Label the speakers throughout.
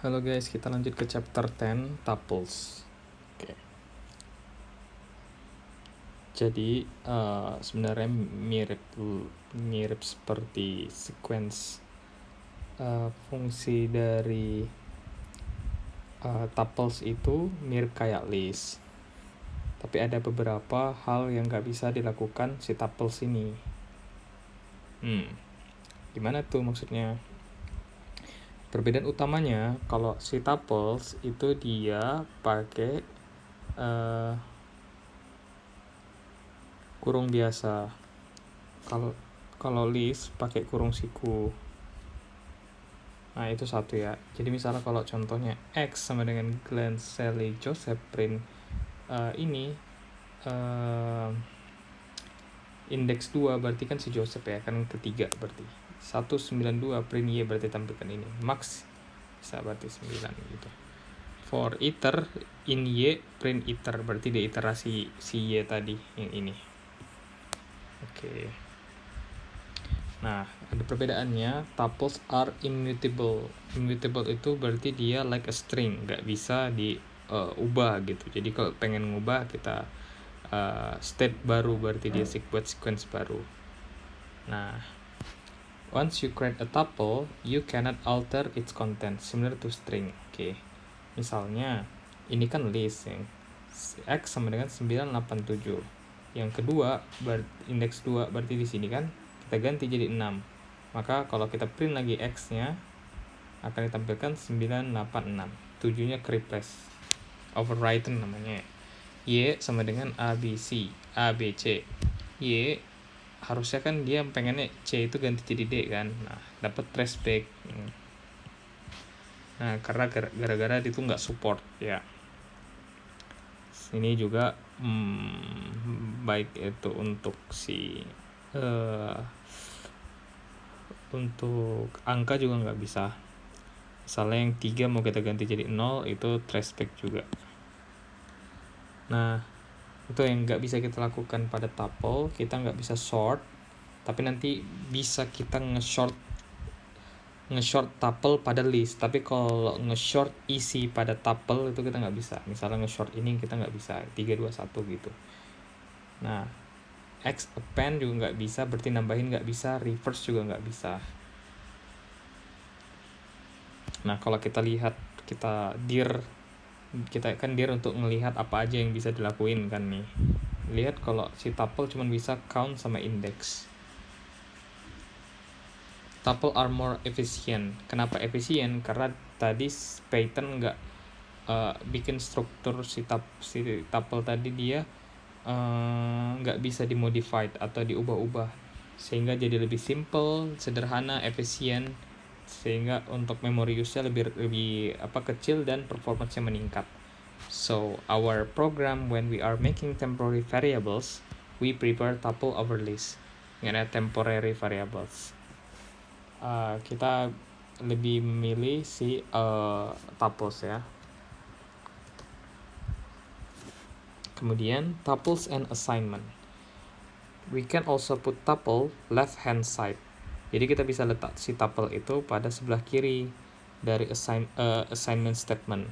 Speaker 1: Halo guys, kita lanjut ke chapter 10, tuples. Oke. Jadi sebenarnya mirip seperti sequence fungsi dari tuples itu mirip kayak list. Tapi ada beberapa hal yang nggak bisa dilakukan si tuples ini. Gimana tuh maksudnya? Perbedaan utamanya kalau si tuples itu dia pakai kurung biasa. Kalau list pakai kurung siku. Nah, itu satu ya. Jadi misalnya kalau contohnya X sama dengan Glenn, Sally, Joseph print indeks 2 berarti kan si Joseph ya, kan ketiga berarti. 192 print Y berarti tampilkan ini. Max bisa berarti 9 gitu. For iter in Y print iter berarti dia iterasi si Y tadi yang ini. Oke. Nah, ada perbedaannya. Tuples are immutable. Immutable itu berarti dia like a string, nggak bisa diubah gitu. Jadi kalau pengen ngubah kita state baru, berarti dia sequence baru. Nah, once you create a tuple, you cannot alter its content, similar to string. Oke. Misalnya, ini kan list yang X sama dengan 987. Yang kedua, indeks 2 berarti di sini kan kita ganti jadi 6. Maka kalau kita print lagi X-nya akan ditampilkan 986. 7-nya ke replace. Overwritten namanya. Y sama dengan ABC, ABC. Y harusnya kan dia pengennya C itu ganti jadi D kan. Nah, dapat traceback. Nah, karena gara-gara itu nggak support ya. Ini juga baik itu untuk untuk angka juga nggak bisa. Misalnya yang 3 mau kita ganti jadi 0, itu traceback juga. Nah, itu yang nggak bisa kita lakukan pada tuple. Kita nggak bisa sort, tapi nanti bisa kita nge-short tuple pada list. Tapi kalau nge-short isi pada tuple itu kita nggak bisa. Misalnya nge-short ini kita nggak bisa 3, 2, 1 gitu. Nah, X append juga nggak bisa, berarti nambahin nggak bisa, reverse juga nggak bisa. Nah, kalau kita lihat, kita kan dir untuk melihat apa aja yang bisa dilakuin kan nih. Lihat kalau si tuple cuma bisa count sama index. Tuple are more efficient. Kenapa efisien? Karena tadi Python nggak bikin struktur si tuple tadi dia nggak bisa dimodified atau diubah-ubah, sehingga jadi lebih simple, sederhana, efisien, sehingga untuk memory use-nya lebih kecil dan performance-nya meningkat. So our program, when we are making temporary variables, we prepare tuple over list. Ini temporary variables. Kita lebih memilih si tuples ya. Kemudian tuples and assignment. We can also put tuple left hand side. Jadi kita bisa letak si tuple itu pada sebelah kiri dari assignment statement.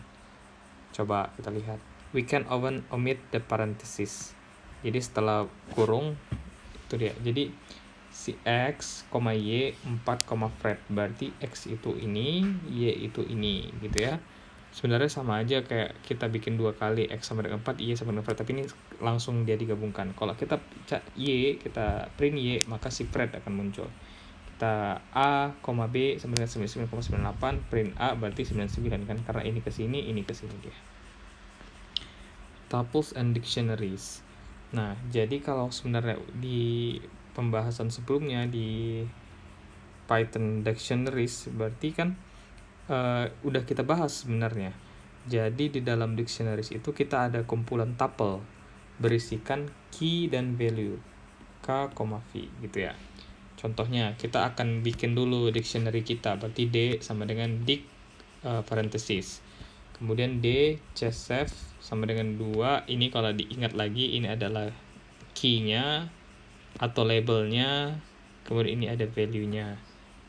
Speaker 1: Coba kita lihat. We can even omit the parenthesis. Jadi setelah kurung itu dia. Jadi si X, Y, 4, Fred. Berarti X itu ini, Y itu ini gitu ya. Sebenarnya sama aja kayak kita bikin 2 kali X sama dengan 4, Y sama dengan Fred, tapi ini langsung dia digabungkan. Kalau kita Y, kita print Y, maka si Fred akan muncul. Kita A, B sama dengan 99,98, print A berarti 99 kan, karena ini ke sini dia. Tuples and dictionaries. Nah, jadi kalau sebenarnya di pembahasan sebelumnya di Python dictionaries berarti kan udah kita bahas sebenarnya. Jadi di dalam dictionaries itu kita ada kumpulan tuple berisikan key dan value k, v gitu ya. Contohnya kita akan bikin dulu dictionary kita, berarti D sama dengan dic parenthesis. Kemudian D Joseph sama dengan 2. Ini kalau diingat lagi, ini adalah key-nya atau labelnya. Kemudian ini ada value-nya.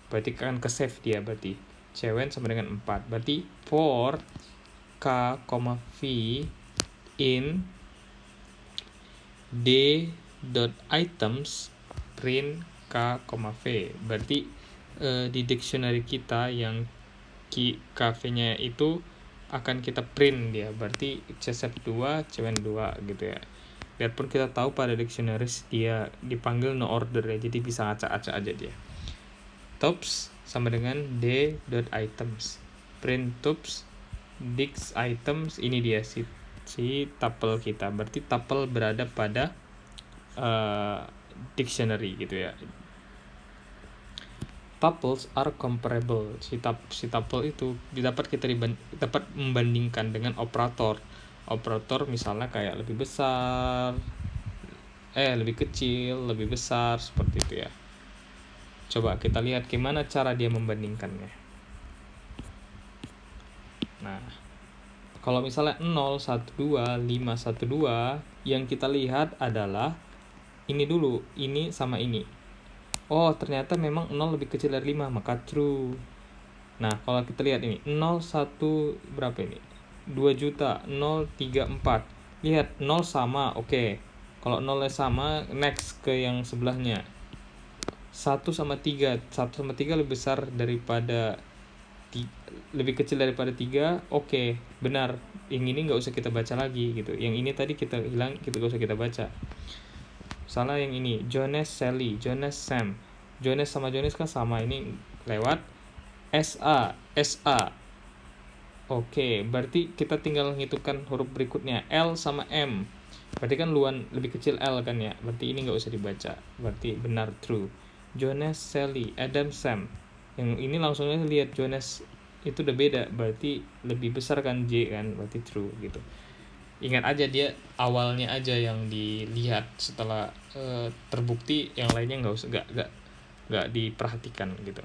Speaker 1: Berarti kan ke save dia berarti. Cwn sama dengan 4. Berarti for k, v in d.items print k, v. Berarti di dictionary kita yang kv-nya itu akan kita print dia. Berarti csep 2, cwn 2 gitu ya. Biarpun kita tahu pada dictionaries dia dipanggil no order ya, jadi bisa acak-acak aja dia. Tops sama dengan d.items print tops dix items. Ini dia si tuple kita. Berarti tuple berada pada dictionary gitu ya. Tuples are comparable. Si tuple itu dapat membandingkan dengan operator misalnya kayak lebih besar, lebih kecil, lebih besar, seperti itu ya. Coba kita lihat gimana cara dia membandingkannya. Nah, kalau misalnya 0, 1, 2, 5, 1, 2, yang kita lihat adalah ini dulu, ini sama ini. Oh, ternyata memang 0 lebih kecil dari 5, maka true. Nah, kalau kita lihat ini, 0, 1, berapa ini? 2 juta, 0, 3, 4. Lihat, 0 sama, oke. Kalau 0 sama, next ke yang sebelahnya. 1 sama 3. 1 sama 3 lebih besar daripada lebih kecil daripada 3, oke, benar. Yang ini nggak usah kita baca lagi gitu. Yang ini tadi kita hilang, kita nggak usah kita baca. Salah yang ini, Jonas, Sally, Jonas, Sam. Jonas sama Jonas kan sama, ini lewat. SA. Oke, berarti kita tinggal menghitungkan huruf berikutnya, L sama M. Berarti kan luan lebih kecil L kan ya. Berarti ini nggak usah dibaca. Berarti benar, true. Jonas, Sally, Adam, Sam. Yang ini langsung aja lihat Jonas itu udah beda. Berarti lebih besar kan J kan. Berarti true gitu. Ingat aja dia awalnya aja yang dilihat, setelah terbukti yang lainnya nggak diperhatikan gitu.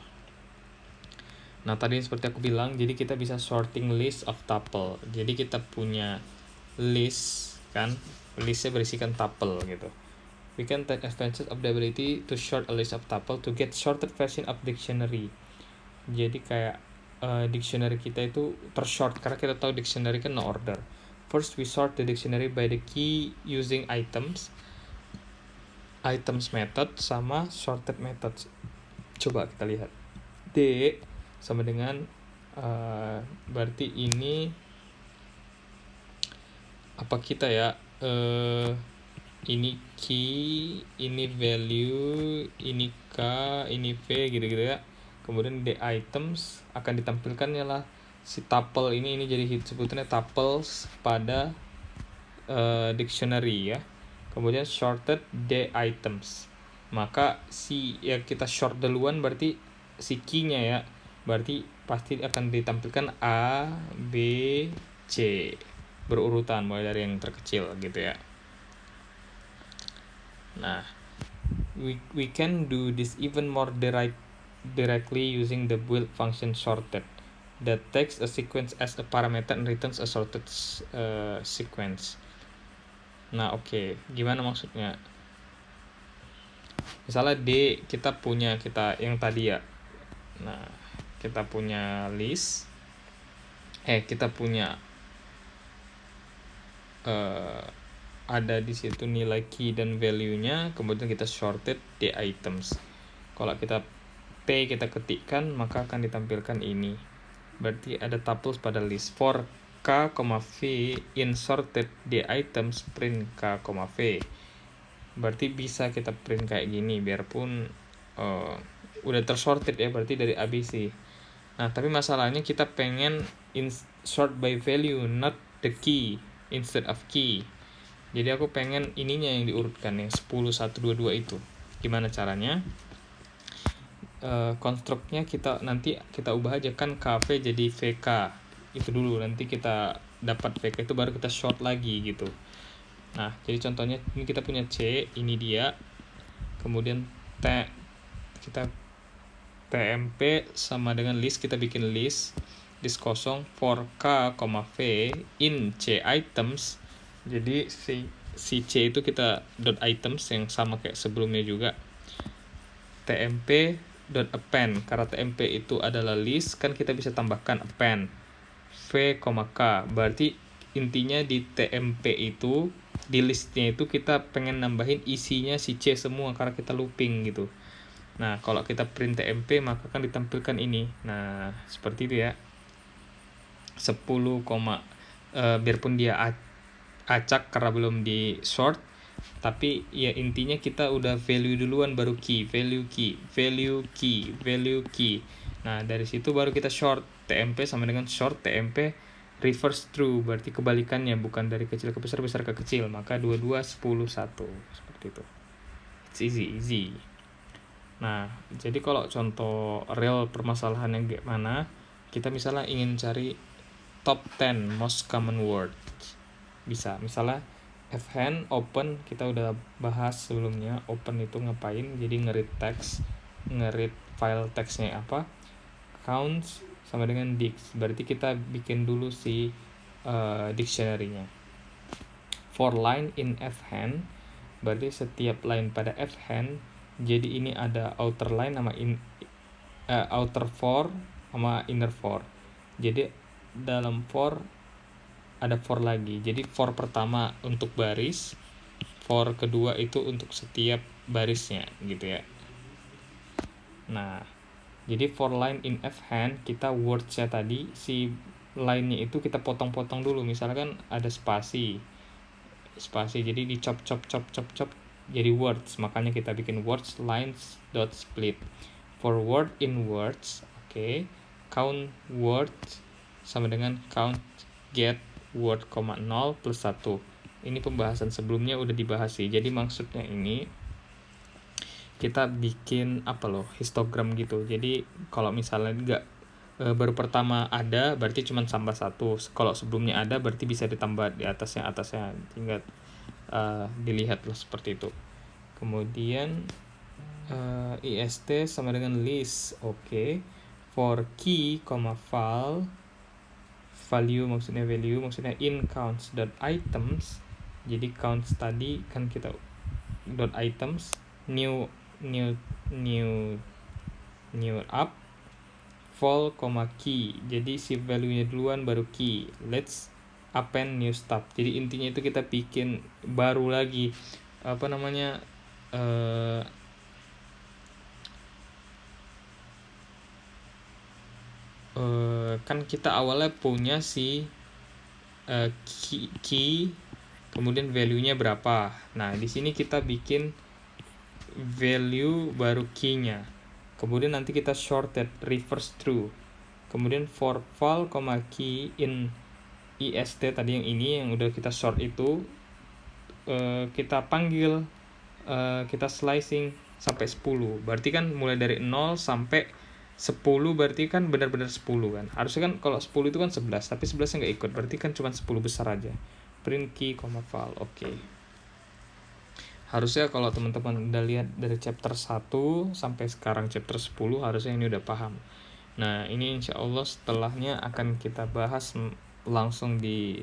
Speaker 1: Nah, tadi seperti aku bilang, jadi kita bisa sorting list of tuple. Jadi kita punya list kan, listnya berisikan tuple gitu. We can take advantage of the ability to sort a list of tuple to get sorted version of dictionary. Jadi kayak dictionary kita itu tershort karena kita tahu dictionary kan no order. First we sort the dictionary by the key using items method sama sorted methods. Coba kita lihat. D sama dengan berarti ini apa kita ya, ini key, ini value, ini k, ini v gitu-gitu ya. Kemudian the items akan ditampilkannya lah si tuple ini jadi sebutannya tuples pada dictionary ya. Kemudian sorted the items, maka si ya kita short duluan berarti si key-nya ya, berarti pasti akan ditampilkan A, B, C berurutan mulai dari yang terkecil gitu ya. Nah, we can do this even more directly using the build function sorted that takes a sequence as a parameter and returns a sorted sequence. Nah, oke. Gimana maksudnya? Misalnya D kita yang tadi ya. Nah, kita punya list, kita punya ada di situ nilai key dan value-nya, kemudian kita sorted the items. Kalau kita P kita ketikkan, maka akan ditampilkan ini. Berarti ada tuples pada list. For k, v in sorted the items print k, v. Berarti bisa kita print kayak gini biarpun udah tersorted ya, berarti dari ABC. Nah, tapi masalahnya kita pengen sort by value, not the key instead of key. Jadi aku pengen ininya yang diurutkan ya, 10, 1, 2, 2 itu. Gimana caranya? Konstruknya nanti kita ubah aja kan KV jadi VK. Itu dulu, nanti kita dapat VK itu baru kita short lagi gitu. Nah, jadi contohnya ini kita punya C, ini dia. Kemudian kita TMP sama dengan list, kita bikin list kosong for k, v in C items. Jadi si C itu kita dot items yang sama kayak sebelumnya juga. TMP .append, karena TMP itu adalah list, kan kita bisa tambahkan append v, k. Berarti intinya di TMP itu, di listnya itu kita pengen nambahin isinya si C semua karena kita looping gitu. Nah, kalau kita print TMP maka akan ditampilkan ini. Nah, seperti itu ya. 10, biarpun dia acak karena belum di short, tapi ya intinya kita udah value duluan baru key, value key. Nah, dari situ baru kita short. TMP sama dengan short TMP reverse true, berarti kebalikannya, bukan dari kecil ke besar, besar ke kecil. Maka 22 10 1 seperti itu. It's easy. Nah, jadi kalau contoh real permasalahan yang gimana, kita misalnya ingin cari top 10 most common words. Bisa, misalnya fhand open, kita udah bahas sebelumnya. Open itu ngapain? Jadi nge-read teks, nge-read file teksnya apa. Counts sama dengan dicts, berarti kita bikin dulu si dictionary-nya. For line in fhand, berarti setiap line pada fhand, jadi ini ada outer line sama outer for sama inner for. Jadi dalam for ada for lagi. Jadi for pertama untuk baris, for kedua itu untuk setiap barisnya gitu ya. Nah, jadi for line in fhand, kita words-nya tadi, si line-nya itu kita potong-potong dulu. Misalkan ada spasi, jadi di chop jadi words, makanya kita bikin words lines dot split. For word in words, count words sama dengan count get word, 0 plus 1. Ini pembahasan sebelumnya udah dibahas sih. Jadi maksudnya ini kita bikin histogram gitu. Jadi kalau misalnya enggak baru pertama ada, berarti cuma tambah 1. Kalau sebelumnya ada, berarti bisa ditambah di atasnya tinggal dilihat lah seperti itu. Kemudian ist sama dengan list. For key, file, value maksudnya in counts dot items. Jadi counts tadi kan kita dot items, new up, vol, key. Jadi si value-nya duluan baru key. Let's append new stuff. Jadi intinya itu kita bikin baru lagi kan kita awalnya punya si key, kemudian value-nya berapa. Nah, di sini kita bikin value baru key-nya. Kemudian nanti kita shorted reverse true. Kemudian for val, key in ist tadi yang ini yang udah kita short itu, kita panggil, kita slicing sampai 10. Berarti kan mulai dari 0 sampai 10, berarti kan benar-benar 10 kan. Harusnya kan kalau 10 itu kan 11, tapi 11 nggak ikut, berarti kan cuma 10 besar aja. Print key, val. Harusnya kalau teman-teman udah lihat dari chapter 1 sampai sekarang chapter 10, harusnya ini udah paham. Nah, ini insya Allah setelahnya akan kita bahas langsung di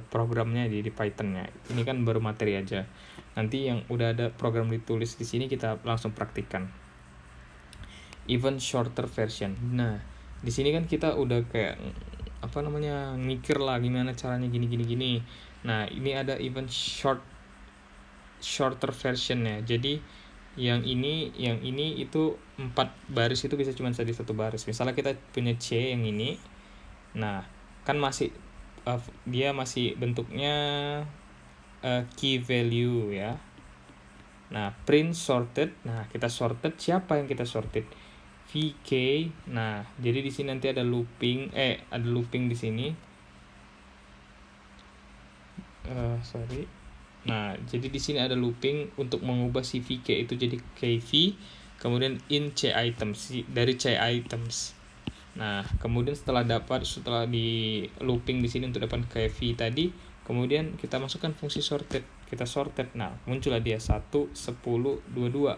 Speaker 1: programnya di Python-nya. Ini kan baru materi aja. Nanti yang udah ada program ditulis di sini kita langsung praktikkan. Even shorter version. Nah, di sini kan kita udah kayak mikir lah gimana caranya gini. Nah, ini ada even shorter versionnya. Jadi yang ini itu 4 baris itu bisa cuma jadi 1 baris. Misalnya kita punya C yang ini. Nah, kan masih dia masih bentuknya key value ya. Nah, print sorted. Nah, kita sorted, siapa yang kita sorted? VK. Nah, jadi di sini nanti ada looping di sini. Nah, jadi di sini ada looping untuk mengubah si VK itu jadi KV, kemudian in C items, dari C items. Nah, kemudian setelah di looping di sini untuk dapat KV tadi, kemudian kita masukkan fungsi sorted, kita sorted. Nah, muncullah dia 1, 10, 22.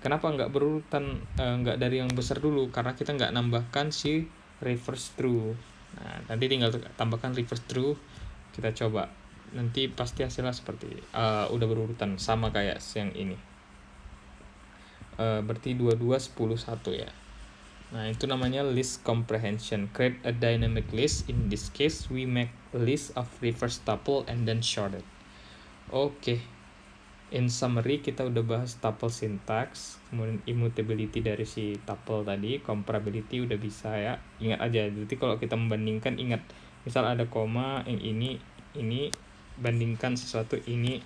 Speaker 1: Kenapa nggak berurutan, nggak dari yang besar dulu? Karena kita nggak nambahkan si reverse true. Nah, nanti tinggal tambahkan reverse true, kita coba. Nanti pasti hasilnya seperti udah berurutan sama kayak yang ini. berarti 22 10 1 ya. Nah, itu namanya list comprehension. Create a dynamic list. In this case, we make a list of reverse tuple and then sort it. Oke. In summary, kita udah bahas tuple syntax, kemudian immutability dari si tuple tadi, comparability udah bisa ya. Ingat aja, berarti kalau kita membandingkan, ingat, misal ada koma, yang ini, bandingkan sesuatu ini.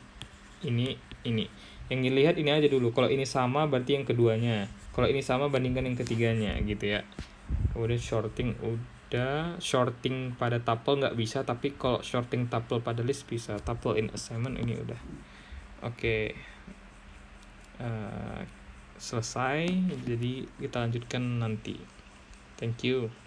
Speaker 1: Yang dilihat ini aja dulu. Kalau ini sama, berarti yang keduanya. Kalau ini sama, bandingkan yang ketiganya, gitu ya. Kemudian shorting udah. Shorting pada tuple nggak bisa, tapi kalau shorting tuple pada list bisa. Tuple in assignment ini udah. Oke. Selesai. Jadi kita lanjutkan nanti. Thank you.